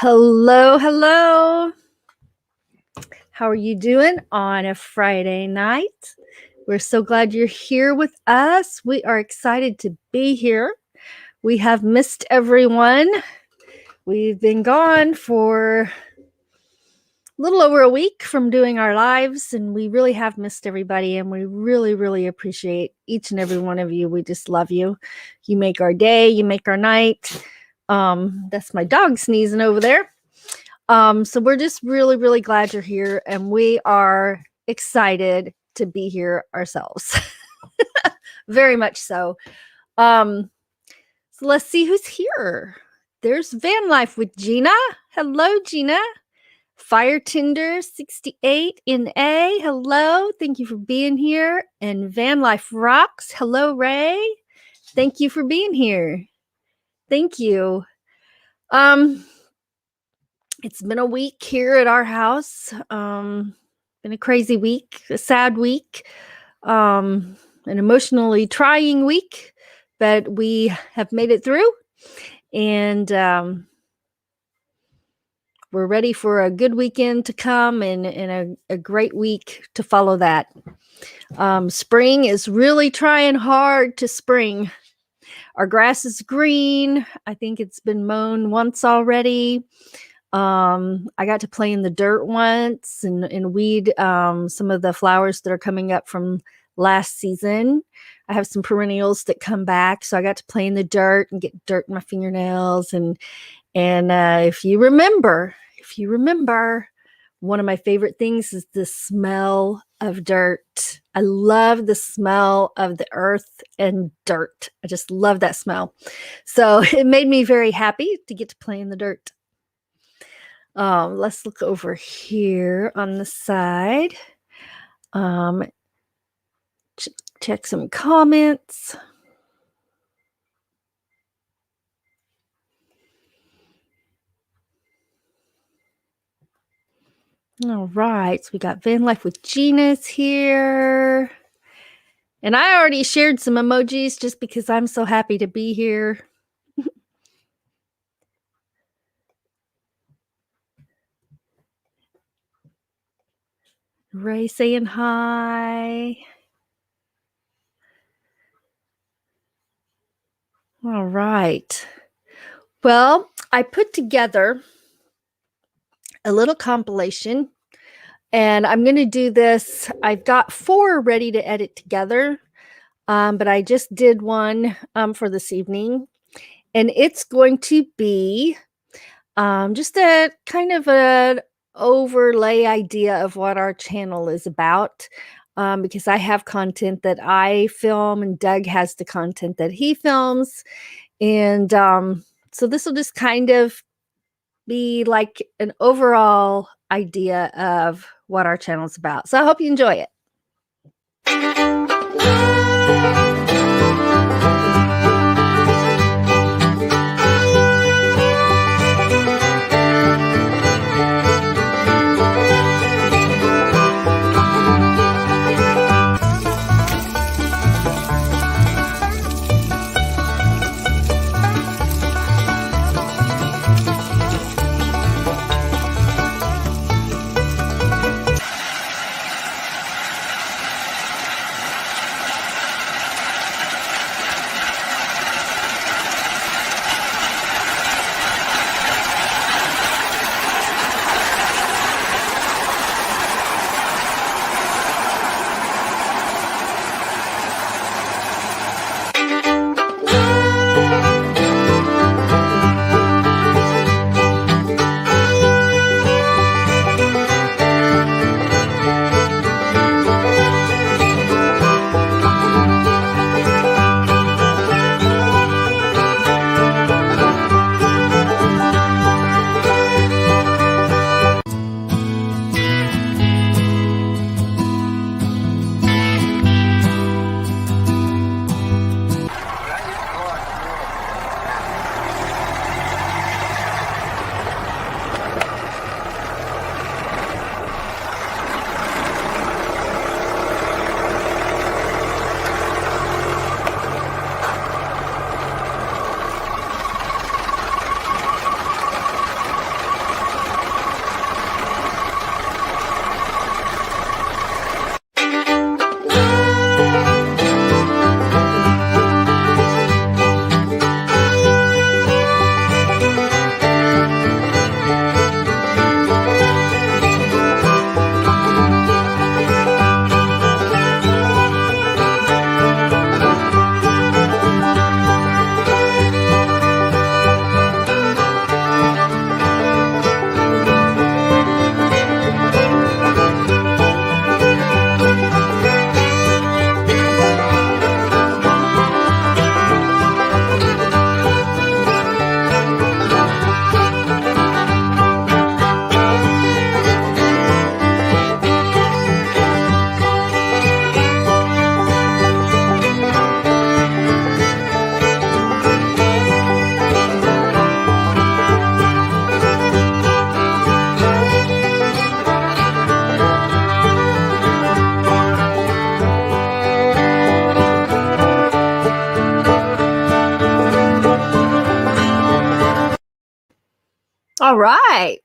Hello, hello. How are you doing on a Friday night? We're so glad you're here with us. We are excited to be here. We have missed everyone. We've been gone for a little over a week from doing our lives, and we really have missed everybody, and we really appreciate each and every one of you. We just love you. You make our day, you make our night. That's my dog sneezing over there. So we're just really glad you're here, and we are excited to be here ourselves. Very much so. So let's see who's here. There's Van Life with Gina. Hello, Gina. Fire Tinder 68 in A. Hello. Thank you for being here. And Van Life Rocks. Hello, Ray. Thank you for being here. Thank you. It's been a week here at our house. Been a crazy week, a sad week, an emotionally trying week, but we have made it through, and we're ready for a good weekend to come and a great week to follow that. Spring is really trying hard to spring. Our grass is green. I think it's been mown once already. I got to play in the dirt once and weed some of the flowers that are coming up from last season. I have some perennials that come back, so I got to play in the dirt and get dirt in my fingernails. And if you remember, one of my favorite things is the smell of dirt. I love the smell of the earth and dirt. I just love that smell. So it made me very happy to get to play in the dirt. Let's look over here on the side. Check some comments. All right, so we got Van Life with Gina's here. And I already shared some emojis just because I'm so happy to be here. Ray saying hi. All right. Well, I put together a little compilation, and I'm going to do this. I've got 4 ready to edit together, but I just did one for this evening, and it's going to be just a kind of an overlay idea of what our channel is about, because I have content that I film and Doug has the content that he films, and so this will just kind of be like an overall idea of what our channel is about. So I hope you enjoy it. All right.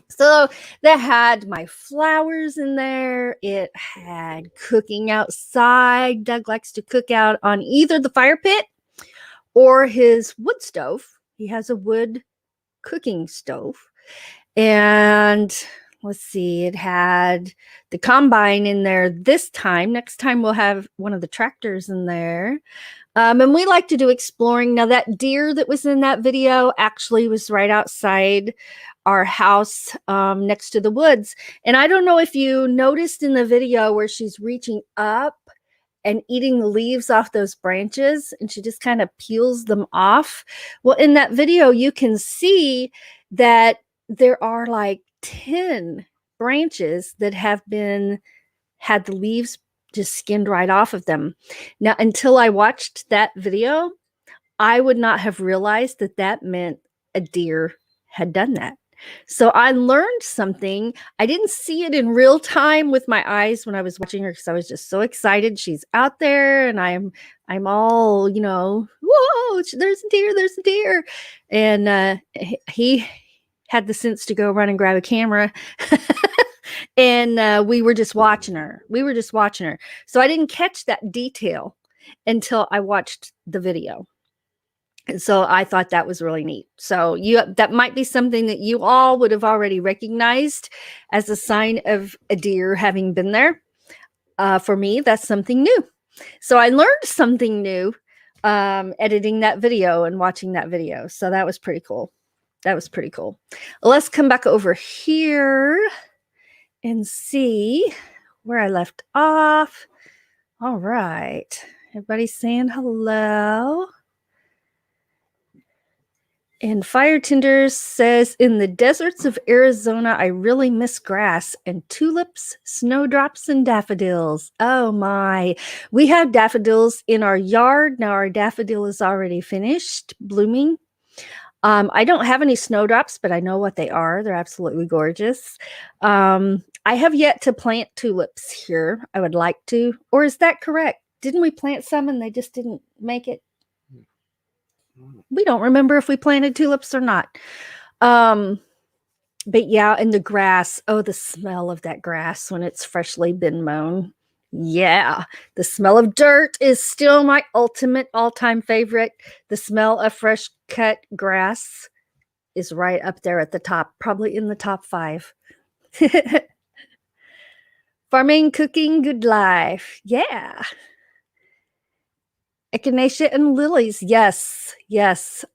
So that had my flowers in there. It had cooking outside. Doug likes to cook out on either the fire pit or his wood stove. He has a wood cooking stove. And let's see, it had the combine in there this time. Next time we'll have one of the tractors in there. And we like to do exploring. Now, that deer that was in that video actually was right outside our house next to the woods. And I don't know if you noticed in the video where she's reaching up and eating the leaves off those branches, and she just kind of peels them off. Well, in that video, you can see that there are like 10 branches that have had the leaves just skinned right off of them. Now, until I watched that video, I would not have realized that that meant a deer had done that. So I learned something. I didn't see it in real time with my eyes when I was watching her because I was just so excited. She's out there and I'm all, whoa, there's a deer. And he had the sense to go run and grab a camera. And we were just watching her. So I didn't catch that detail until I watched the video. And so I thought that was really neat. So that might be something that you all would have already recognized as a sign of a deer having been there. For me, that's something new. So I learned something new editing that video and watching that video. So that was pretty cool. Let's come back over here and see where I left off. All right. Everybody's saying hello. And Fire Tenders says, in the deserts of Arizona, I really miss grass and tulips, snowdrops, and daffodils. Oh my. We have daffodils in our yard. Now our daffodil is already finished blooming. I don't have any snowdrops, but I know what they are. They're absolutely gorgeous. I have yet to plant tulips here. I would like to. Or is that correct? Didn't we plant some and they just didn't make it? We don't remember if we planted tulips or not. But yeah, and the grass. Oh, the smell of that grass when it's freshly been mown. Yeah, the smell of dirt is still my ultimate all-time favorite. The smell of fresh cut grass is right up there at the top, probably in the top 5. Farming, cooking, good life. Yeah. Echinacea and lilies. Yes.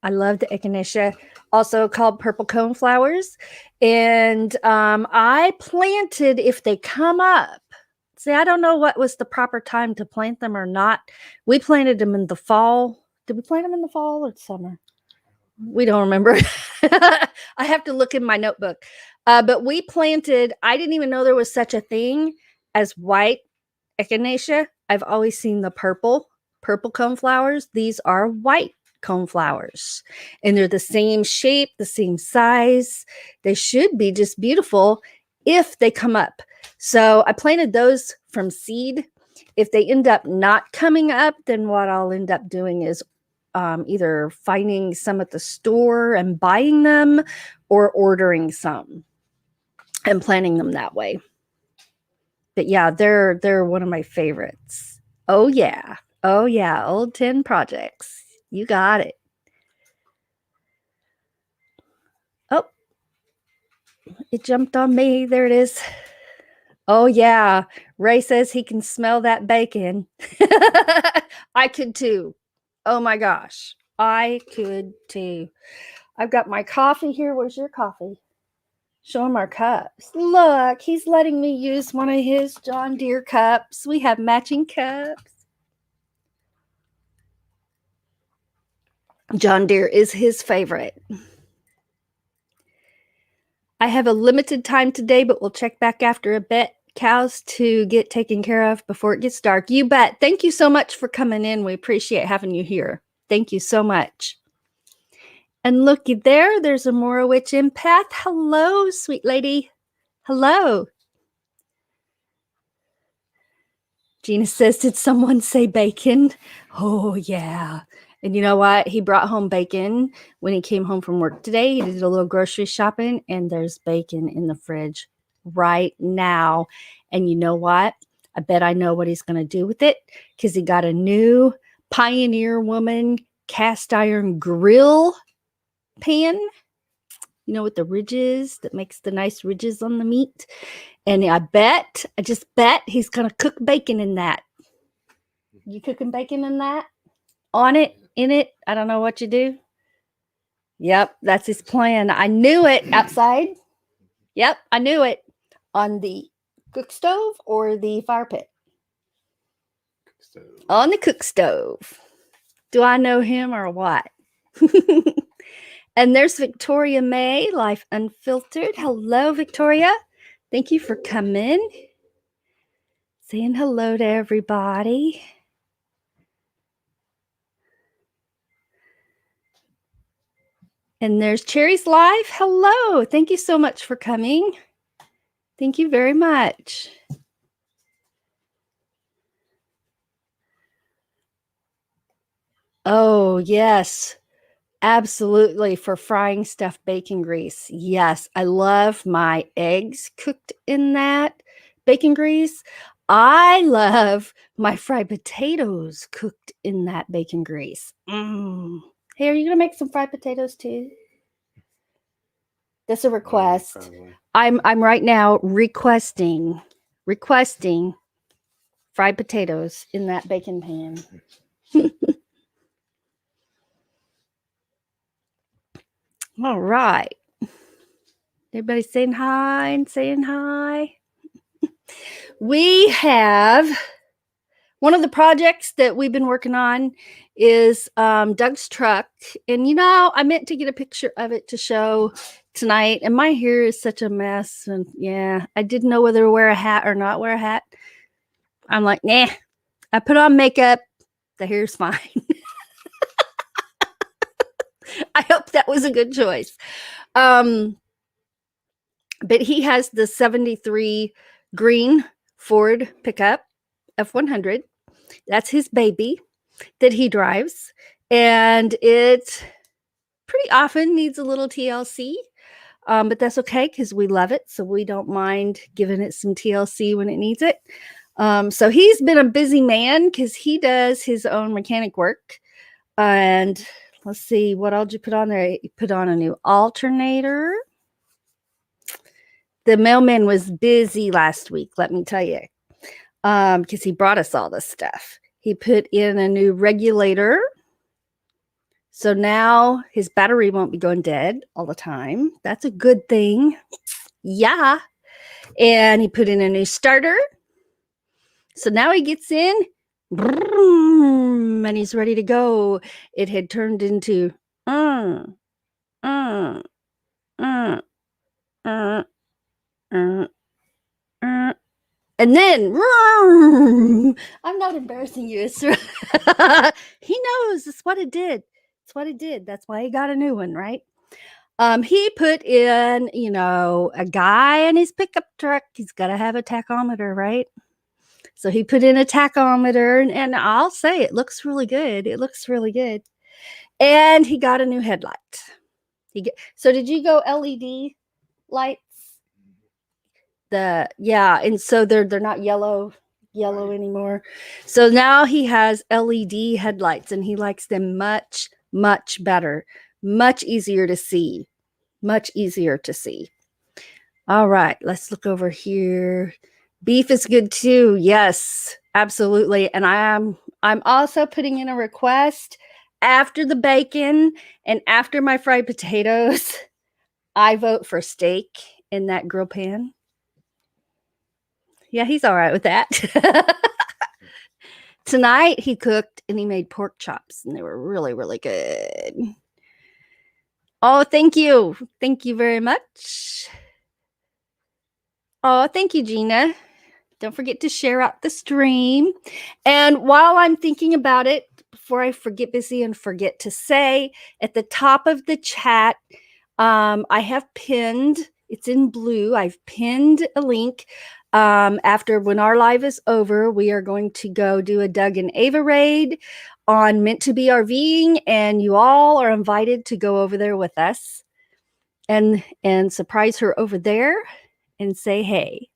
I love the echinacea, also called purple cone flowers. And I planted, if they come up, see, I don't know what was the proper time to plant them or not. We planted them in the fall. Did we plant them in the fall or summer? We don't remember. I have to look in my notebook. But we planted, I didn't even know there was such a thing as white echinacea. I've always seen the purple cone flowers. These are white cone flowers, and they're the same shape, the same size. They should be just beautiful if they come up. So I planted those from seed. If they end up not coming up, then what I'll end up doing is either finding some at the store and buying them, or ordering some and planting them that way. But yeah, they're one of my favorites. Oh yeah, old 10 projects. You got it. Oh, it jumped on me. There it is. Oh yeah, Ray says he can smell that bacon. I could too. Oh my gosh, I could too. I've got my coffee here. Where's your coffee? Show him our cups. Look, he's letting me use one of his John Deere cups. We have matching cups. John Deere is his favorite. I have a limited time today, but we'll check back after a bit. Cows to get taken care of before it gets dark. You bet. Thank you so much for coming in. We appreciate having you here. Thank you so much. And looky there, there's a Morowitch empath. Hello, sweet lady. Hello. Gina says, did someone say bacon? Oh, yeah. And you know what? He brought home bacon when he came home from work today. He did a little grocery shopping, and there's bacon in the fridge right now. And you know what? I bet I know what he's going to do with it, because he got a new Pioneer Woman cast iron grill pan, you know, with the ridges that makes the nice ridges on the meat. And I just bet he's going to cook bacon in that. You cooking bacon in that? On it? In it? I don't know what you do. Yep, that's his plan. I knew it. Outside? Yep, I knew it. On the cook stove or the fire pit? On the cook stove. Do I know him or what? And there's Victoria May, Life Unfiltered. Hello, Victoria. Thank you for coming. Saying hello to everybody. And there's Cherry's Life. Hello. Thank you so much for coming. Thank you very much. Oh, yes. Absolutely. For frying stuffed bacon grease. Yes. I love my eggs cooked in that bacon grease. I love my fried potatoes cooked in that bacon grease. Hey, are you going to make some fried potatoes too? That's a request. I'm right now requesting fried potatoes in that bacon pan. All right. Everybody saying hi and saying hi. We have one of the projects that we've been working on is Doug's truck. And, you know, I meant to get a picture of it to show tonight. And my hair is such a mess. And yeah, I didn't know whether to wear a hat or not wear a hat. I'm like, nah, I put on makeup. The hair's fine. I hope that was a good choice. But he has the 73 green Ford pickup F100. That's his baby that he drives. And it pretty often needs a little TLC. But that's okay because we love it. So we don't mind giving it some TLC when it needs it. So he's been a busy man because he does his own mechanic work. And let's see, what else you put on there? You put on a new alternator. The mailman was busy last week, let me tell you, because he brought us all this stuff. He put in a new regulator. So now his battery won't be going dead all the time. That's a good thing. Yeah. And he put in a new starter. So now he gets in and he's ready to go. It had turned into and then I'm not embarrassing you. He knows it's what it did. It's what it did. That's why he got a new one, right? He put in, you know, a guy in his pickup truck. He's got to have a tachometer, right? So he put in a tachometer, and I'll say it looks really good. It looks really good. And he got a new headlight. So did you go LED lights? And so they're not yellow anymore. So now he has LED headlights, and he likes them much, much better, much easier to see. All right, let's look over here. Beef is good too. Yes, absolutely. And I'm also putting in a request after the bacon and after my fried potatoes. I vote for steak in that grill pan. Yeah, he's all right with that. Tonight he cooked and he made pork chops, and they were really, really good. Oh, thank you. Thank you very much. Oh, thank you, Gina. Don't forget to share out the stream. And while I'm thinking about it, before I forget to say, at the top of the chat, I have pinned, it's in blue, I've pinned a link. After when our live is over, we are going to go do a Doug and Ava raid on Meant to Be RVing, and you all are invited to go over there with us and surprise her over there and say hey.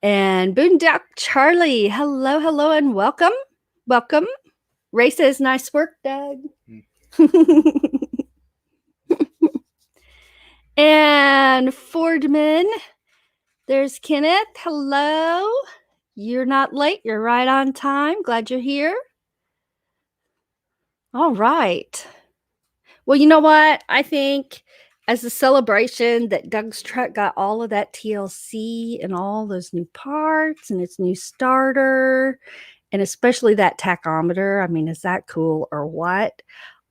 And Boondock Charlie, hello, and welcome. Ray says, nice work, Doug. And Fordman, there's Kenneth. Hello. You're not late. You're right on time. Glad you're here. All right. Well, you know what? I think as a celebration that Doug's truck got all of that TLC and all those new parts and its new starter, and especially that tachometer. I mean, is that cool or what?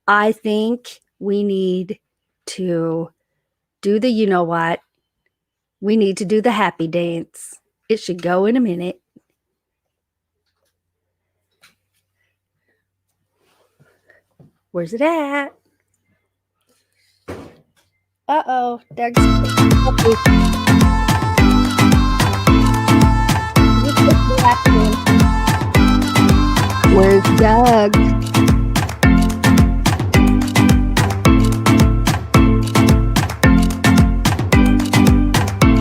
I think we need to do the you know what. We need to do the happy dance. It should go in a minute. Where's it at? Uh-oh, Doug's Where's Doug?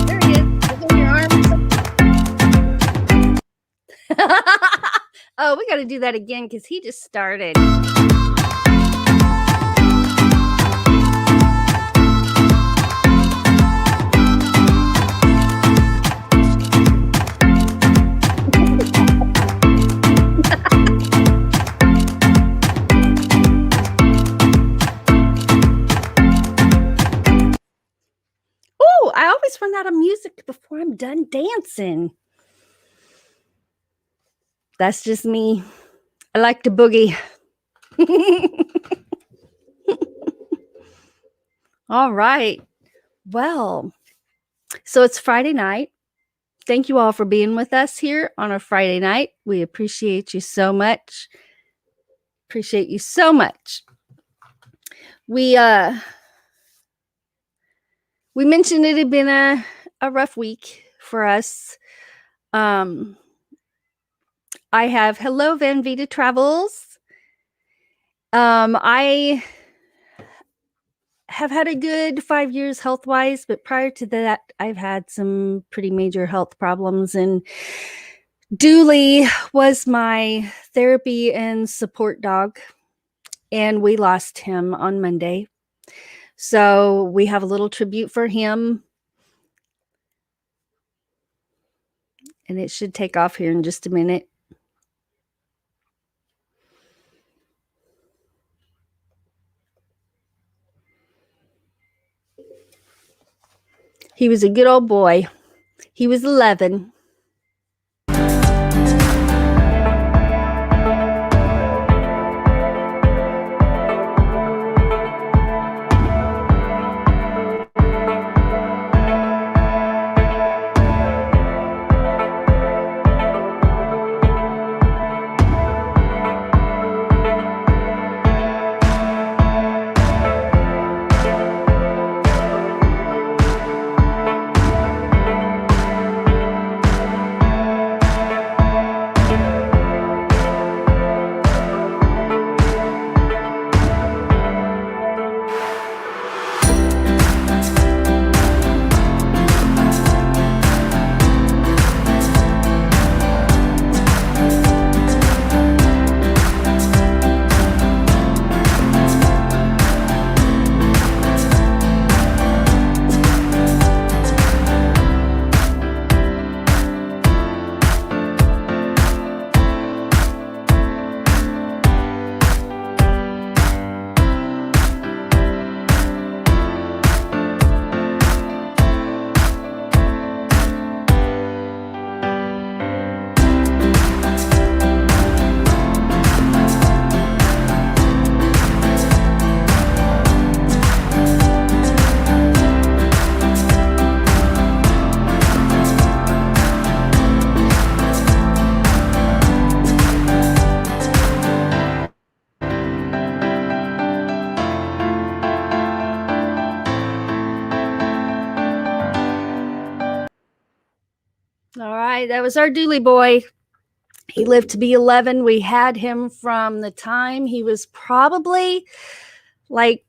There he is. Look in your arms. Oh, we got to do that again because he just started. Oh, I always run out of music before I'm done dancing. That's just me. I like to boogie. All right. Well, so it's Friday night. Thank you all for being with us here on a Friday night. We appreciate you so much. Appreciate you so much. We mentioned it had been a rough week for us. I have hello Van Vita Travels. I have had a good 5 years health-wise, but prior to that, I've had some pretty major health problems, and Dooley was my therapy and support dog, and we lost him on Monday. So we have a little tribute for him, and it should take off here in just a minute. He was a good old boy. He was 11. All right, that was our Dooley boy. He lived to be 11. We had him from the time he was probably like,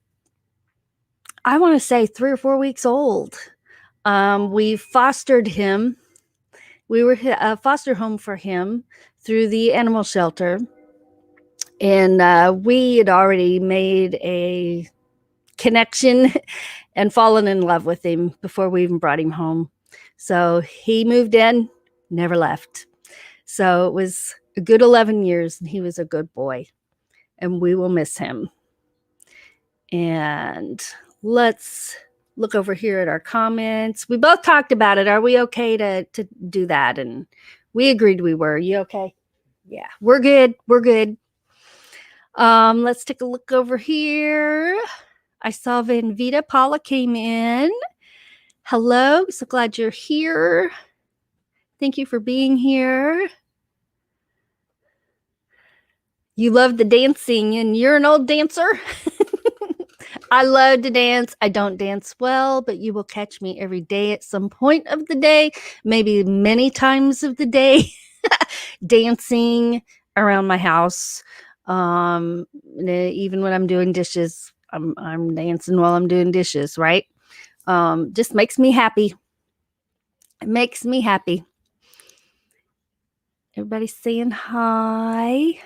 I want to say 3 or 4 weeks old. We fostered him. We were a foster home for him through the animal shelter. And we had already made a connection and fallen in love with him before we even brought him home. So he moved in, never left. So it was a good 11 years, and he was a good boy, and we will miss him. And let's look over here at our comments. We both talked about it. Are we okay to do that? And we agreed we were. You okay? Yeah, we're good. We're good. Let's take a look over here. I saw Vanvita Paula came in. Hello. So glad you're here. Thank you for being here. You love the dancing, and you're an old dancer. I love to dance. I don't dance well, but you will catch me every day at some point of the day, maybe many times of the day, dancing around my house. Even when I'm doing dishes, I'm dancing while I'm doing dishes, right? Just makes me happy. It makes me happy. Everybody's saying hi.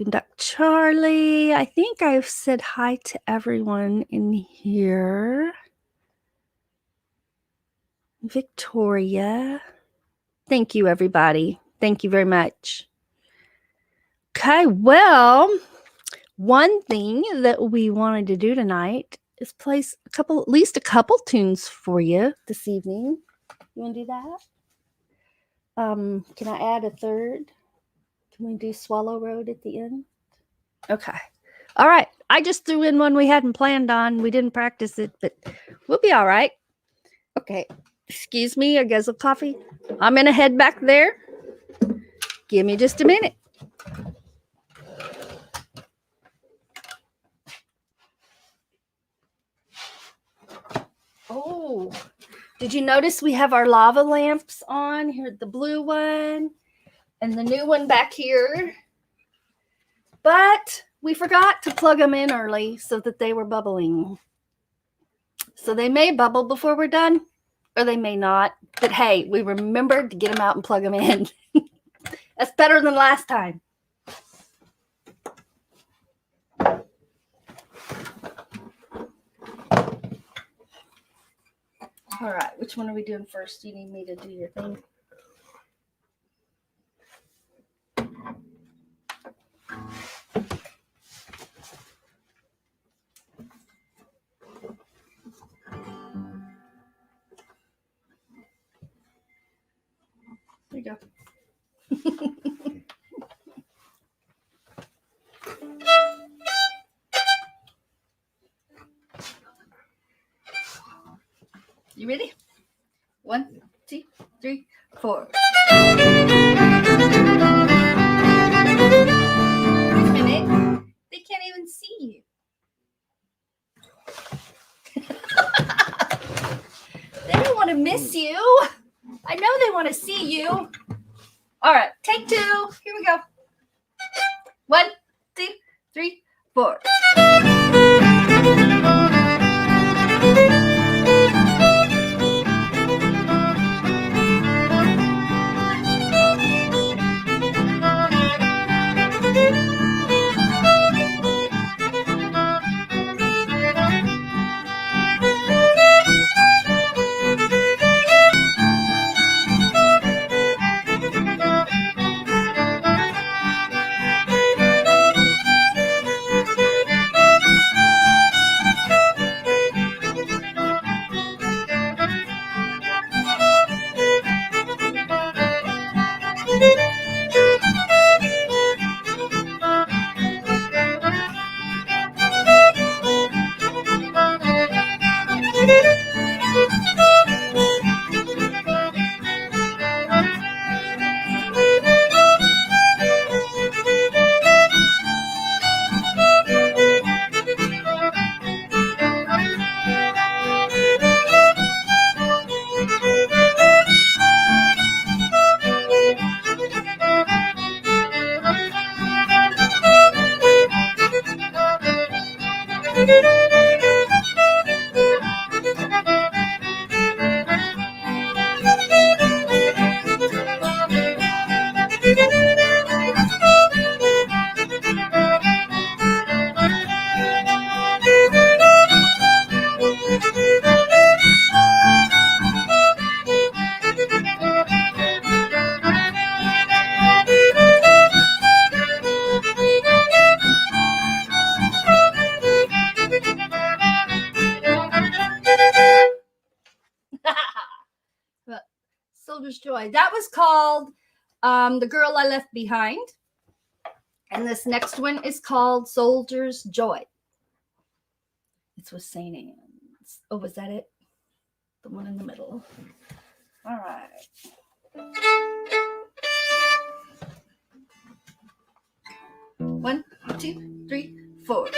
Duck Charlie, I think I've said hi to everyone in here. Victoria. Thank you, everybody. Thank you very much. Okay, well, one thing that we wanted to do tonight is play at least a couple tunes for you this evening. You want to do that? Can I add a third? Can we do Swallow Road at the end? Okay. All right. I just threw in one we hadn't planned on. We didn't practice it, but we'll be all right. Okay. Excuse me, a guzzle of coffee. I'm going to head back there. Give me just a minute. Oh, did you notice we have our lava lamps on? Here, the blue one and the new one back here. But we forgot to plug them in early so that they were bubbling. So they may bubble before we're done, or they may not. But hey, we remembered to get them out and plug them in. That's better than last time. All right, which one are we doing first? You need me to do your thing? There you go. You ready? 1, 2, 3, 4. Wait a minute. They can't even see you. They don't want to miss you. I know they want to see you. All right, take 2. Here we go. 1, 2, 3, 4. Joy. That was called The Girl I Left Behind. And this next one is called Soldier's Joy. It's with St. Anne's. Oh, was that it? The one in the middle. All right. One, two, three, four.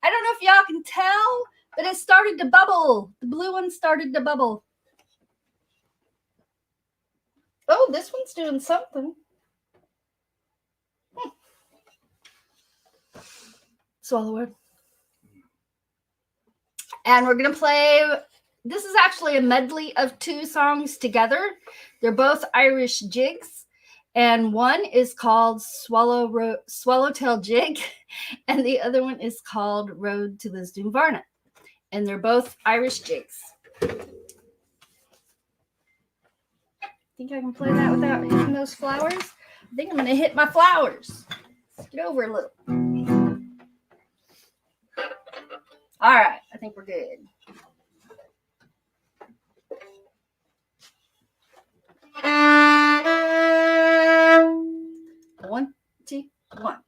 I don't know if y'all can tell, but it started to bubble. The blue one started to bubble. Oh, this one's doing something. Swallow it. And we're going to play, this is actually a medley of two songs together. They're both Irish jigs. And one is called Swallowtail Jig, and the other one is called Road to Lisdoonvarna. And they're both Irish jigs. Think I can play that without hitting those flowers? I think I'm going to hit my flowers. Let's get over a little. All right, I think we're good. One, two, one.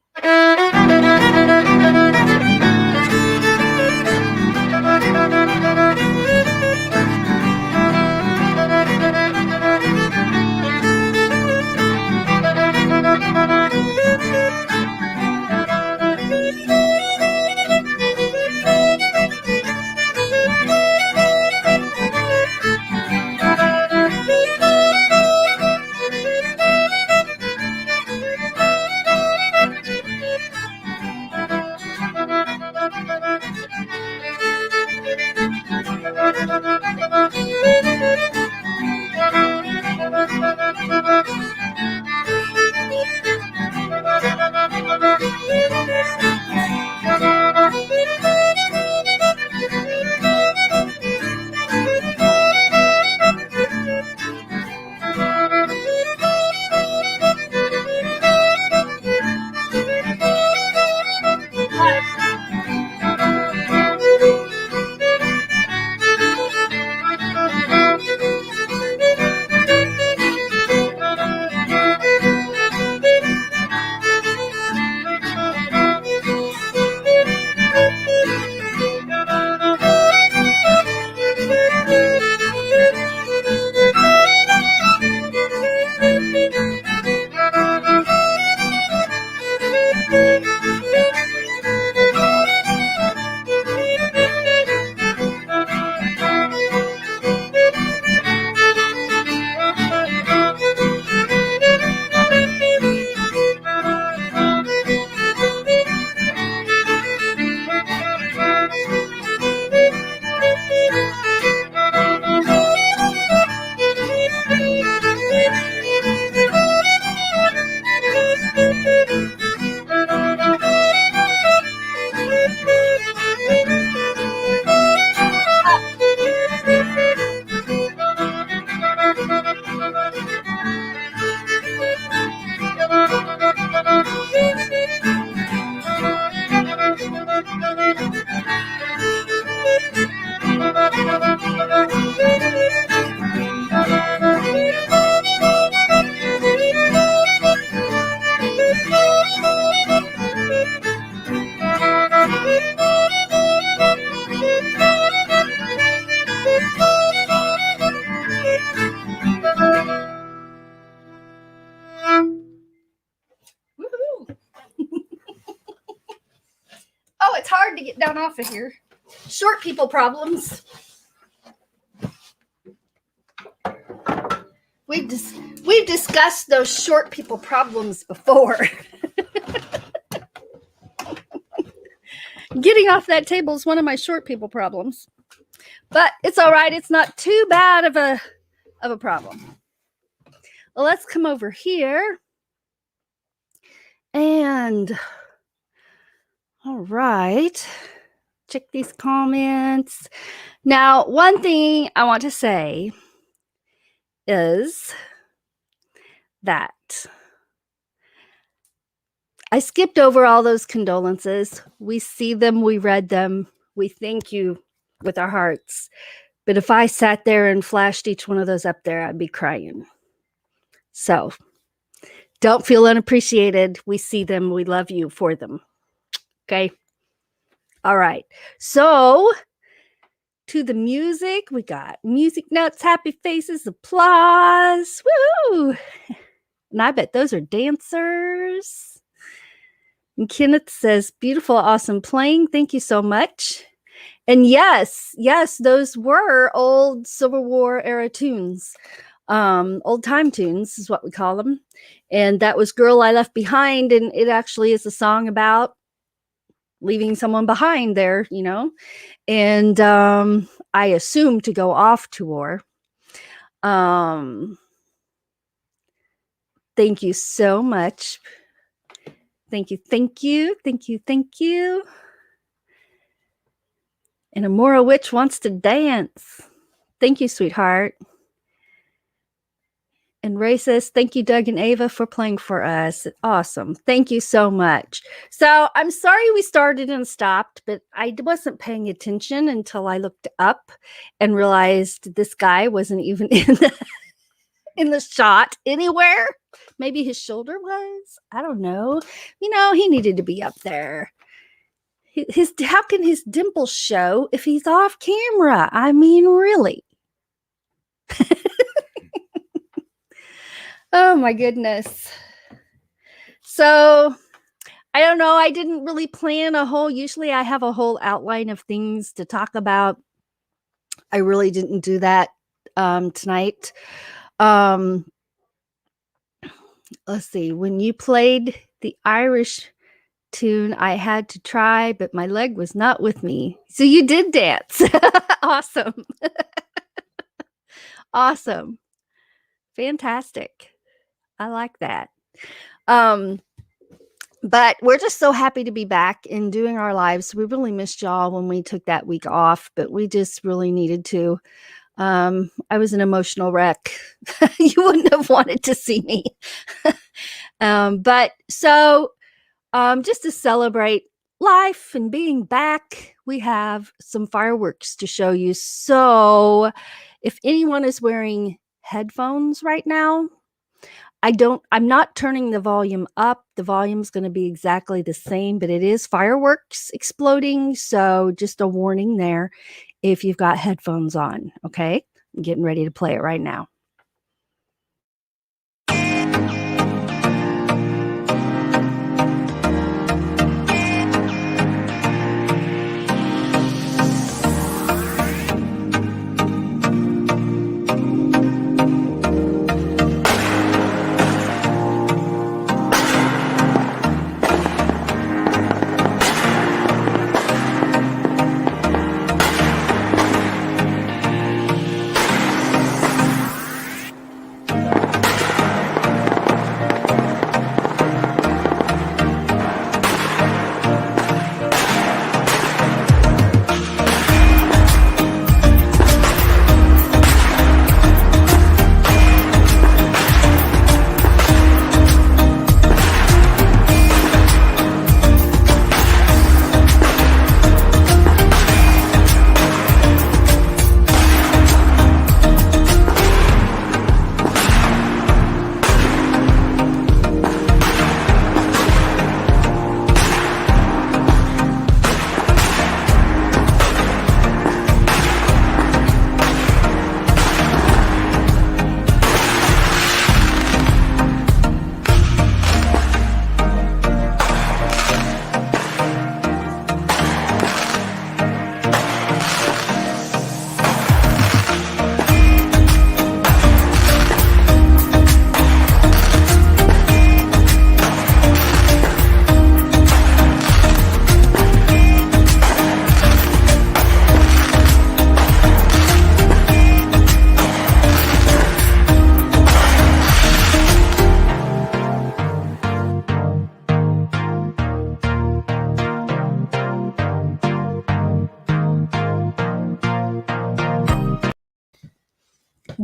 Oh, it's hard to get down off of here. Short people problems. We've discussed those short people problems before. Getting off that table is one of my short people problems. But it's all right. It's not too bad of a problem. Well, let's come over here. And all right. Check these comments. Now, one thing I want to say is that I skipped over all those condolences. We see them, we read them, we thank you with our hearts. But if I sat there and flashed each one of those up there, I'd be crying. So don't feel unappreciated. We see them, we love you for them. Okay. All right. So to the music, we got music notes, happy faces, applause. Woo! And I bet those are dancers. And Kenneth says, beautiful, awesome playing. Thank you so much. And yes, those were old Civil War era tunes. Old time tunes is what we call them. And that was Girl I Left Behind. And it actually is a song about leaving someone behind there, you know. And I assume to go off to war. Thank you so much. Thank you. And Amora Witch wants to dance. Thank you, sweetheart. And Ray says, thank you, Doug and Ava, for playing for us. Awesome. Thank you so much. So I'm sorry we started and stopped, but I wasn't paying attention until I looked up and realized this guy wasn't even in the shot anywhere. Maybe his shoulder was. I don't know. You know, he needed to be up there. How can his dimples show if he's off camera? I mean, really. Oh my goodness. So I don't know. I didn't really plan usually I have a whole outline of things to talk about. I really didn't do that tonight. Let's see. When you played the Irish tune, I had to try, but my leg was not with me. So you did dance. Awesome. Awesome. Fantastic. I like that. But we're just so happy to be back and doing our lives. We really missed y'all when we took that week off, but we just really needed to. I was an emotional wreck. You wouldn't have wanted to see me. But so just to celebrate life and being back, we have some fireworks to show you. So if anyone is wearing headphones right now, I'm not turning the volume up. The volume's going to be exactly the same, but it is fireworks exploding. So just a warning there if you've got headphones on. Okay. I'm getting ready to play it right now.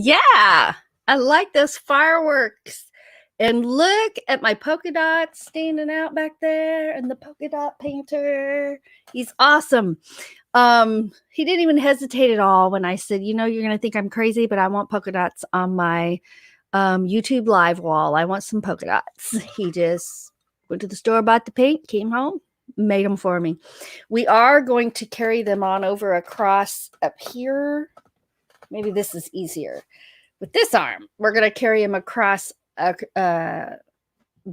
Yeah, I like those fireworks. And look at my polka dots standing out back there and the polka dot painter. He's awesome. He didn't even hesitate at all when I said, you know, you're going to think I'm crazy, but I want polka dots on my YouTube live wall. I want some polka dots. He just went to the store, bought the paint, came home, made them for me. We are going to carry them on over across up here. Maybe this is easier. With this arm, we're going to carry him across the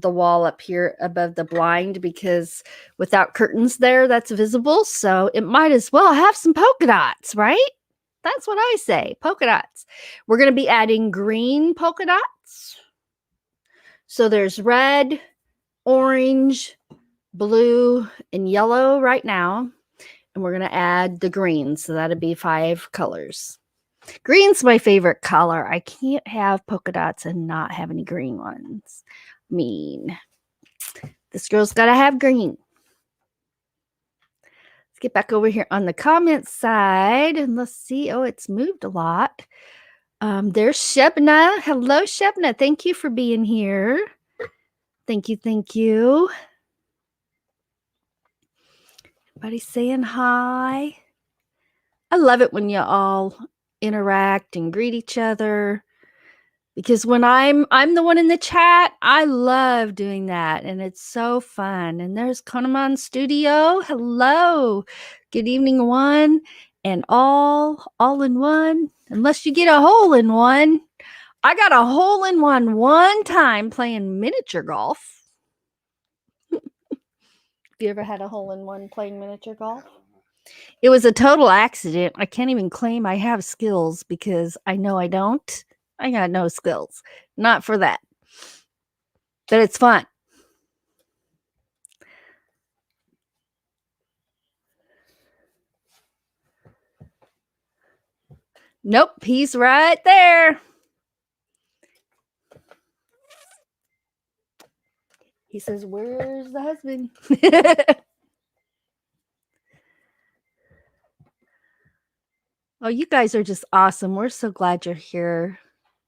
wall up here above the blind, because without curtains there, that's visible. So it might as well have some polka dots, right? That's what I say, polka dots. We're going to be adding green polka dots. So there's red, orange, blue, and yellow right now. And we're going to add the green. So that'd be 5 colors. Green's my favorite color. I can't have polka dots and not have any green ones. I mean, this girl's got to have green. Let's get back over here on the comment side and let's see. Oh, it's moved a lot. There's Shebna. Hello, Shebna. Thank you for being here. Thank you. Thank you. Everybody saying hi. I love it when you all interact and greet each other, because when I'm the one in the chat, I love doing that, and it's so fun. And there's Konaman Studio. Hello. Good evening, one and all in one. Unless you get a hole in one. I got a hole in one time playing miniature golf. Have you ever had a hole in one playing miniature golf? It was a total accident. I can't even claim I have skills because I know I don't. I got no skills. Not for that. But it's fun. Nope, he's right there. He says, where's the husband? Oh, you guys are just awesome. We're so glad you're here.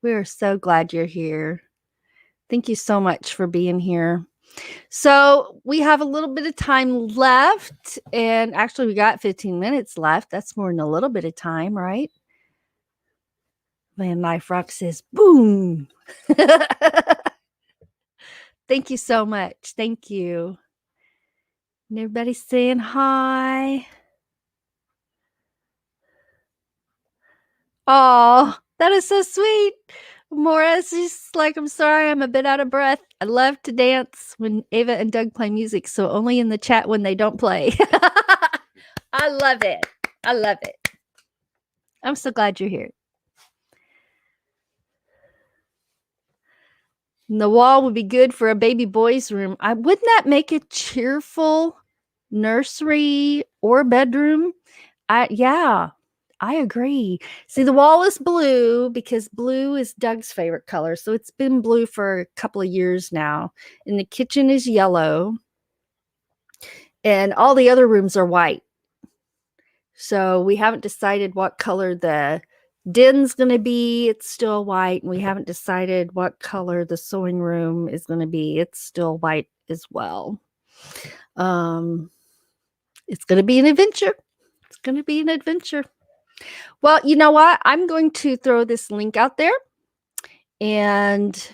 We are so glad you're here. Thank you so much for being here. So we have a little bit of time left, and actually we got 15 minutes left. That's more than a little bit of time, right? Van Life Rock says, boom. Thank you so much. Thank you. And everybody's saying hi. Oh, that is so sweet. Mora's just like, I'm sorry, I'm a bit out of breath. I love to dance when Ava and Doug play music, so only in the chat when they don't play. I love it. I love it. I'm so glad you're here. And the wall would be good for a baby boy's room. Wouldn't that make a cheerful nursery or bedroom? Yeah, I agree. See, the wall is blue because blue is Doug's favorite color. So it's been blue for a couple of years now. And the kitchen is yellow. And all the other rooms are white. So we haven't decided what color the den's going to be. It's still white. And we haven't decided what color the sewing room is going to be. It's still white as well. It's going to be an adventure. It's going to be an adventure. Well, you know what? I'm going to throw this link out there and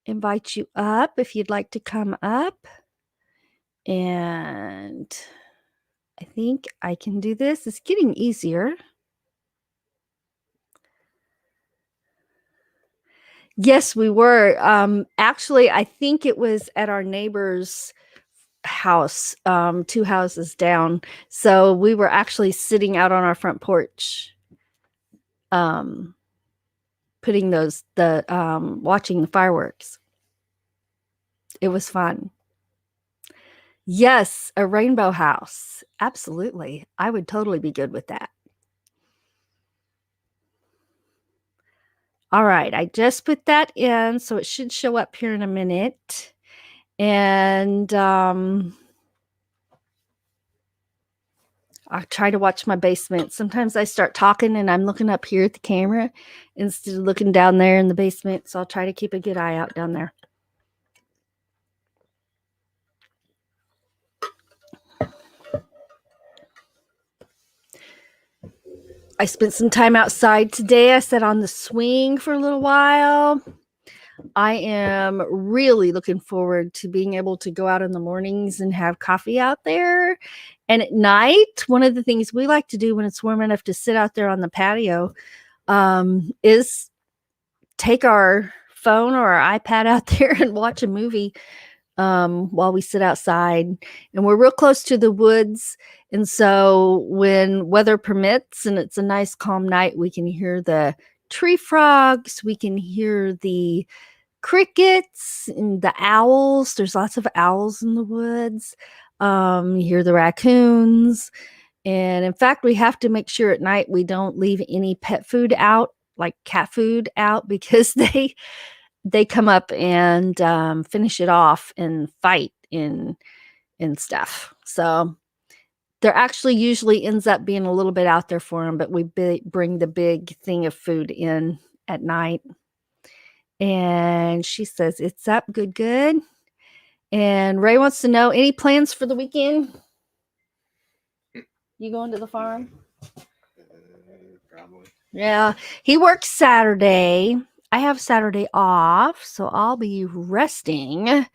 invite you up if you'd like to come up. And I think I can do this. It's getting easier. Yes, we were. Actually, I think it was at our neighbor's house, 2 houses down. So we were actually sitting out on our front porch, putting watching the fireworks. It was fun. Yes, a rainbow house. Absolutely. I would totally be good with that. All right, I just put that in, so it should show up here in a minute. And I try to watch my basement. Sometimes I start talking and I'm looking up here at the camera instead of looking down there in the basement. So I'll try to keep a good eye out down there. I spent some time outside today. I sat on the swing for a little while. I am really looking forward to being able to go out in the mornings and have coffee out there. And at night, one of the things we like to do when it's warm enough to sit out there on the patio is take our phone or our iPad out there and watch a movie while we sit outside. And we're real close to the woods. And so when weather permits and it's a nice calm night, we can hear the tree frogs. We can hear the crickets and the owls. There's lots of owls in the woods. You hear the raccoons. And in fact, we have to make sure at night we don't leave any pet food out, like cat food out, because they come up and finish it off and fight and stuff. So there actually usually ends up being a little bit out there for them, but we bring the big thing of food in at night. And she says, it's up, good. And Ray wants to know, any plans for the weekend? You going to the farm? Probably. Yeah, he works Saturday. I have Saturday off, so I'll be resting.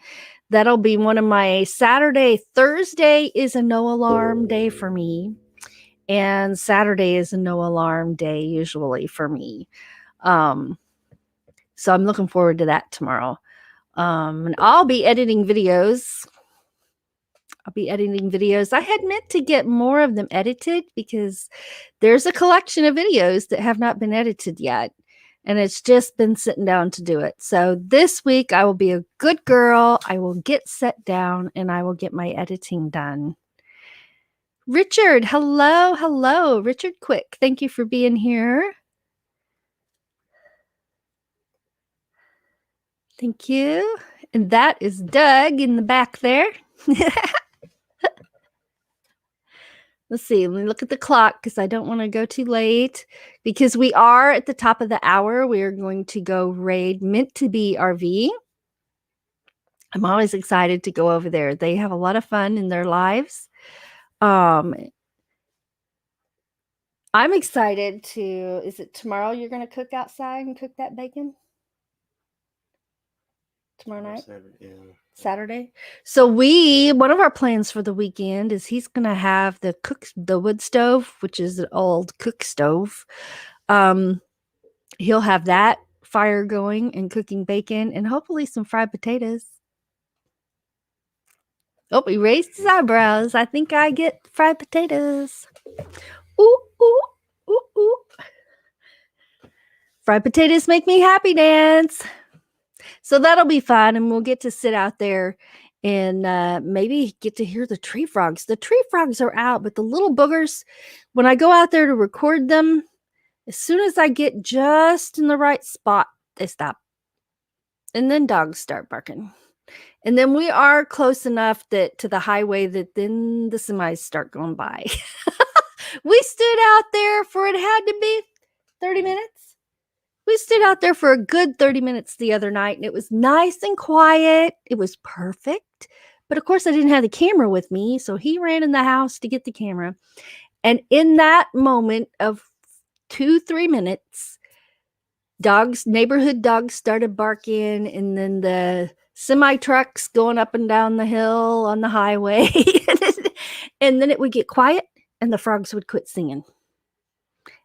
That'll be one of my Saturday. Thursday is a no alarm day for me. And Saturday is a no alarm day usually for me. So I'm looking forward to that tomorrow. And I'll be editing videos. I had meant to get more of them edited because there's a collection of videos that have not been edited yet. And it's just been sitting down to do it. So this week I will be a good girl. I will get set down and I will get my editing done. Richard, hello. Richard Quick, thank you for being here. Thank you. And that is Doug in the back there. Let's see. Let me look at the clock because I don't want to go too late. Because we are at the top of the hour. We are going to go raid Meant to Be RV. I'm always excited to go over there. They have a lot of fun in their lives. I'm excited to. Is it tomorrow you're going to cook outside and cook that bacon? Tomorrow night? Saturday. So one of our plans for the weekend is he's going to have the wood stove, which is an old cook stove. He'll have that fire going and cooking bacon and hopefully some fried potatoes. Oh, he raised his eyebrows. I think I get fried potatoes. Ooh, ooh, ooh, ooh. Fried potatoes make me happy dance. So that'll be fun, and we'll get to sit out there and maybe get to hear the tree frogs. The tree frogs are out, but the little boogers, when I go out there to record them, as soon as I get just in the right spot, they stop. And then dogs start barking. And then we are close enough to the highway that then the semis start going by. We stood out there for, it had to be 30 minutes. We stood out there for a good 30 minutes the other night, and it was nice and quiet. It was perfect. But of course, I didn't have the camera with me, so he ran in the house to get the camera. And in that moment of 2-3 minutes, neighborhood dogs started barking, and then the semi trucks going up and down the hill on the highway. And then it would get quiet, and the frogs would quit singing.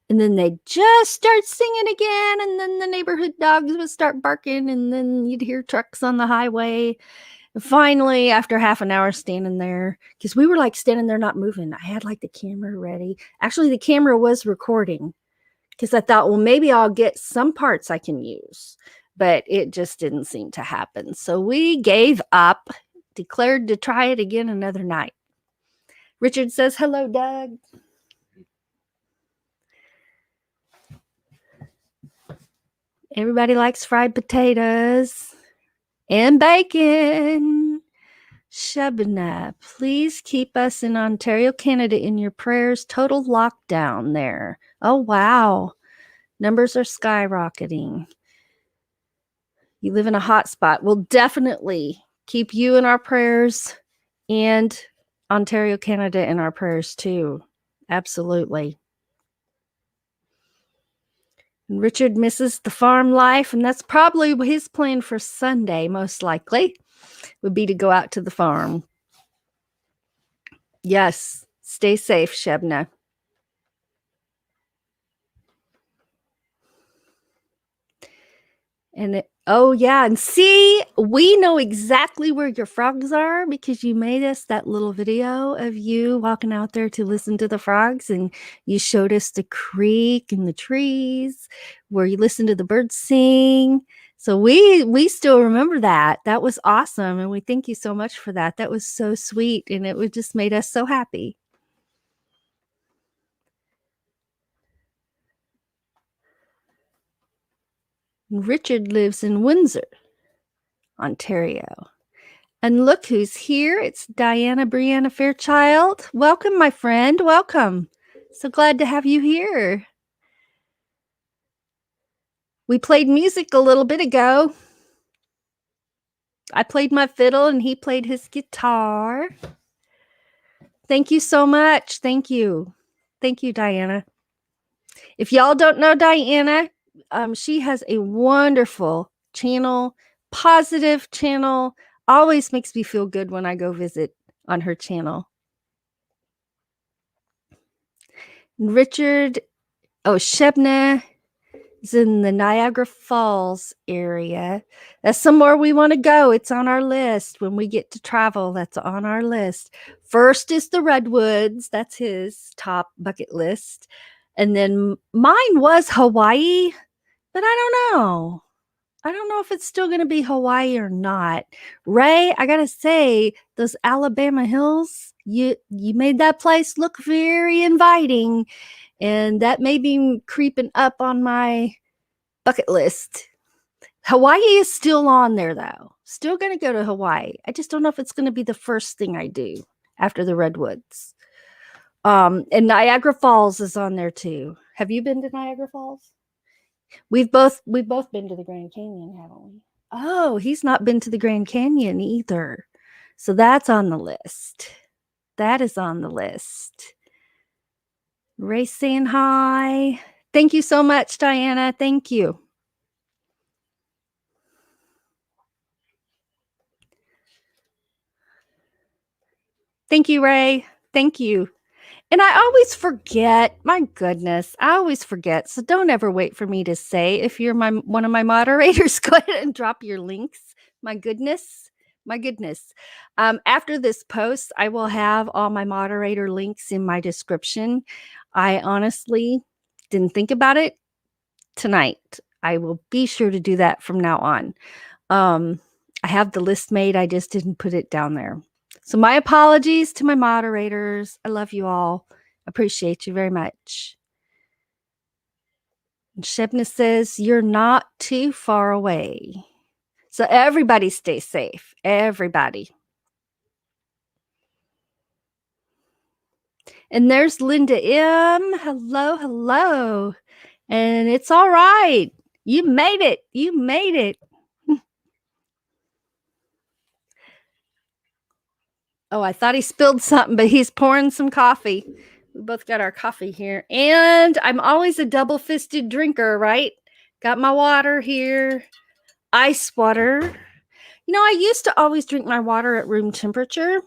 And then they'd just start singing again, and then the neighborhood dogs would start barking, and then you'd hear trucks on the highway. And finally, after half an hour standing there, because we were like standing there not moving, I had like the camera ready. Actually, the camera was recording because I thought, well, maybe I'll get some parts I can use. But it just didn't seem to happen. So we gave up, declared to try it again another night. Richard says, hello, Doug. Everybody likes fried potatoes and bacon. Shebna, please keep us in Ontario, Canada in your prayers. Total lockdown there. Oh, wow. Numbers are skyrocketing. You live in a hot spot. We'll definitely keep you in our prayers and Ontario, Canada in our prayers too. Absolutely. And Richard misses the farm life, and that's probably his plan for Sunday, most likely, would be to go out to the farm. Yes, stay safe, Shebna. And oh yeah, and see, we know exactly where your frogs are because you made us that little video of you walking out there to listen to the frogs, and you showed us the creek and the trees where you listen to the birds sing. So we still remember that. That was awesome, and we thank you so much for that. That was so sweet, and it just made us so happy. Richard lives in Windsor, Ontario. And look who's here. It's Diana Brianna Fairchild. Welcome, my friend. Welcome. So glad to have you here. We played music a little bit ago. I played my fiddle and he played his guitar. Thank you so much. Thank you. Thank you, Diana. If y'all don't know Diana, she has a wonderful channel, positive channel. Always makes me feel good when I go visit on her channel. Richard, Shebna is in the Niagara Falls area. That's somewhere we want to go. It's on our list. When we get to travel, that's on our list. First is the Redwoods. That's his top bucket list. And then mine was Hawaii, but I don't know. I don't know if it's still going to be Hawaii or not. Ray, I got to say, those Alabama hills, you made that place look very inviting. And that may be creeping up on my bucket list. Hawaii is still on there, though. Still going to go to Hawaii. I just don't know if it's going to be the first thing I do after the Redwoods. And Niagara Falls is on there, too. Have you been to Niagara Falls? We've both been to the Grand Canyon, haven't we? Oh, he's not been to the Grand Canyon either. So that's on the list. That is on the list. Ray saying hi. Thank you so much, Diana. Thank you. Thank you, Ray. Thank you. And I always forget. My goodness, I always forget. So don't ever wait for me to say. If you're one of my moderators, go ahead and drop your links. My goodness. My goodness. After this post, I will have all my moderator links in my description. I honestly didn't think about it tonight. I will be sure to do that from now on. I have the list made. I just didn't put it down there. So my apologies to my moderators. I love you all. Appreciate you very much. And Shebna says, you're not too far away. So everybody stay safe. Everybody. And there's Linda M. Hello, hello. And it's all right. You made it. You made it. Oh, I thought he spilled something, but he's pouring some coffee. We both got our coffee here. And I'm always a double-fisted drinker, right? Got my water here. Ice water. You know, I used to always drink my water at room temperature.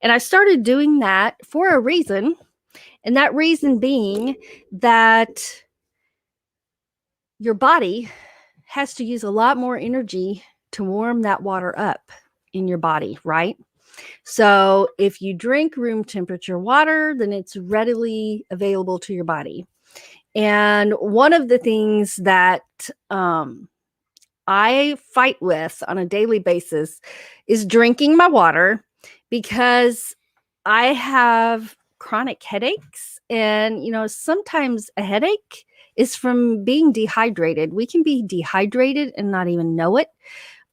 And I started doing that for a reason. And that reason being that your body has to use a lot more energy to warm that water up in your body, right? So if you drink room temperature water, then it's readily available to your body. And one of the things that I fight with on a daily basis is drinking my water, because I have chronic headaches. And, you know, sometimes a headache is from being dehydrated. We can be dehydrated and not even know it.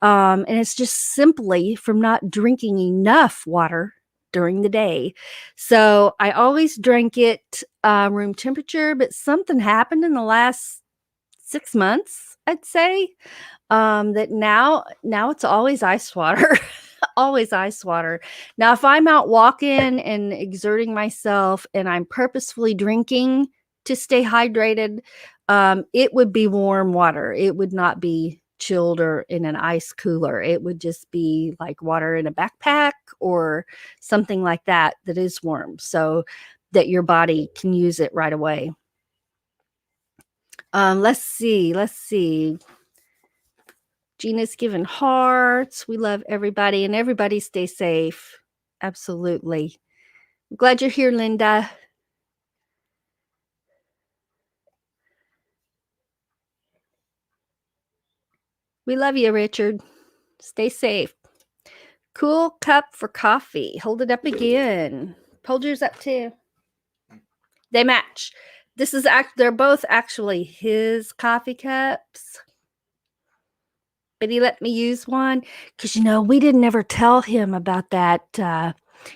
And it's just simply from not drinking enough water during the day. So I always drank it room temperature, but something happened in the last 6 months, I'd say, that now it's always ice water. Always ice water. Now, if I'm out walking and exerting myself and I'm purposefully drinking to stay hydrated, it would be warm water. It would not be chilled or in an ice cooler. It would just be like water in a backpack or something like that that is warm so that your body can use it right away. Let's see. Gina's giving hearts. We love everybody, and everybody stay safe. Absolutely. I'm glad you're here, Linda. We love you, Richard. Stay safe. Cool cup for coffee. Hold it up again. Hold yours up too. They match. They're both actually his coffee cups. But he let me use one because, we didn't ever tell him about that.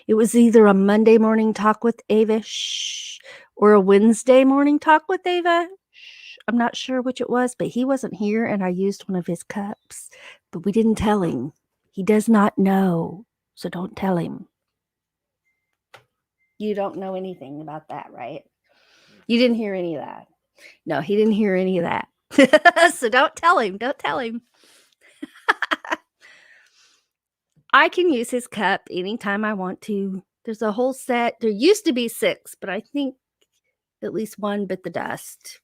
It was either a Monday morning talk with Ava or a Wednesday morning talk with Ava. I'm not sure which it was, but he wasn't here and I used one of his cups. But we didn't tell him. He does not know, so don't tell him. You don't know anything about that, right? You didn't hear any of that. No, he didn't hear any of that. So don't tell him. Don't tell him. I can use his cup anytime I want to. There's a whole set. There used to be 6, but I think at least one bit the dust.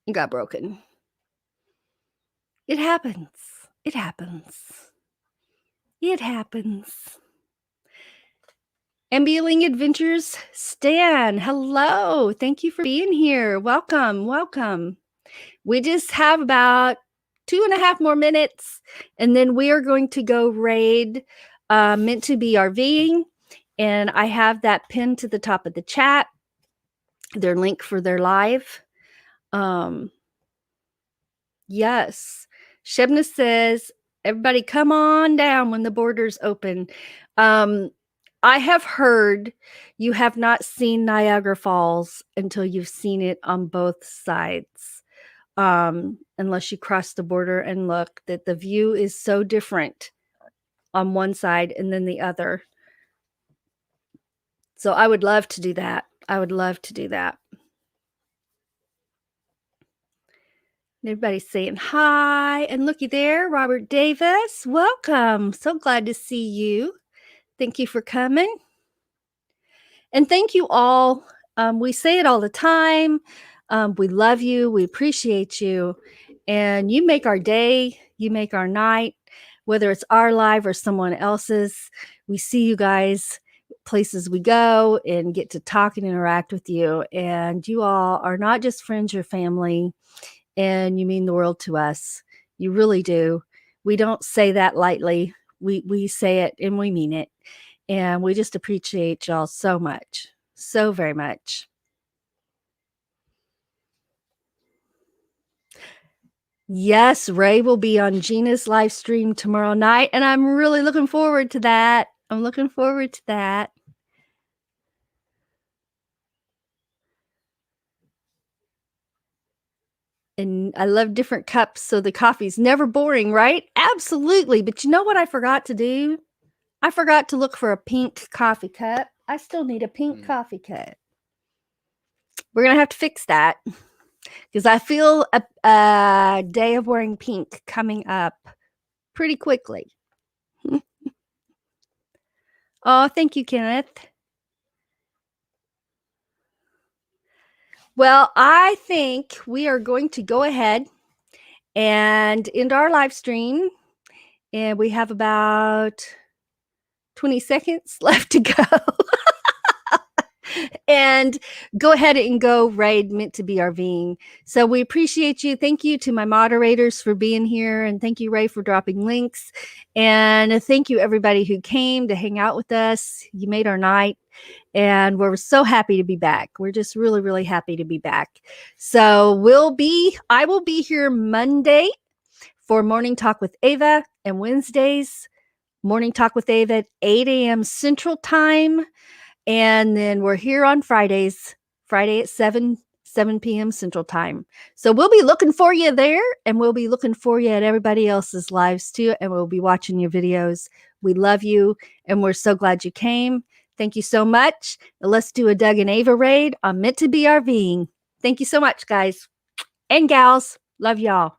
It got broken. It happens. It happens. It happens. Ambling Adventures, Stan, hello. Thank you for being here. Welcome, welcome. We just have about 2.5 more minutes, and then we are going to go raid Meant to Be RVing, and I have that pinned to the top of the chat, their link for their live. Yes. Shebna says, everybody come on down when the borders open. I have heard you have not seen Niagara Falls until you've seen it on both sides. Unless you cross the border and look, that the view is so different on one side and then the other. So I would love to do that. Everybody's saying hi. And looky there, Robert Davis. Welcome. So glad to see you. Thank you for coming. And thank you all. We say it all the time. We love you. We appreciate you. And you make our day. You make our night. Whether it's our live or someone else's, we see you guys places we go and get to talk and interact with you. And you all are not just friends or family. And you mean the world to us. You really do. We don't say that lightly. We say it and we mean it. And we just appreciate y'all so much. So very much. Yes, Ray will be on Gina's live stream tomorrow night. And I'm really looking forward to that. And I love different cups, so the coffee's never boring, right? Absolutely. But you know what I forgot to do? I forgot to look for a pink coffee cup. I still need a pink coffee cup. We're going to have to fix that because I feel a day of wearing pink coming up pretty quickly. Oh, thank you, Kenneth. Well, I think we are going to go ahead and end our live stream. And we have about 20 seconds left to go. And go ahead and go raid Meant to Be RVing. So we appreciate you. Thank you to my moderators for being here. And thank you, Ray, for dropping links. And thank you, everybody who came to hang out with us. You made our night. And we're so happy to be back. We're just really, really happy to be back. So I will be here Monday for Morning Talk with Ava, and Wednesdays, Morning Talk with Ava at 8 a.m. Central Time. And then we're here on Fridays, Friday at 7 p.m. Central Time. So we'll be looking for you there, and we'll be looking for you at everybody else's lives too, and we'll be watching your videos. We love you, and we're so glad you came. Thank you so much. Now let's do a Doug and Ava raid on Meant to Be RVing. Thank you so much, guys and gals. Love y'all.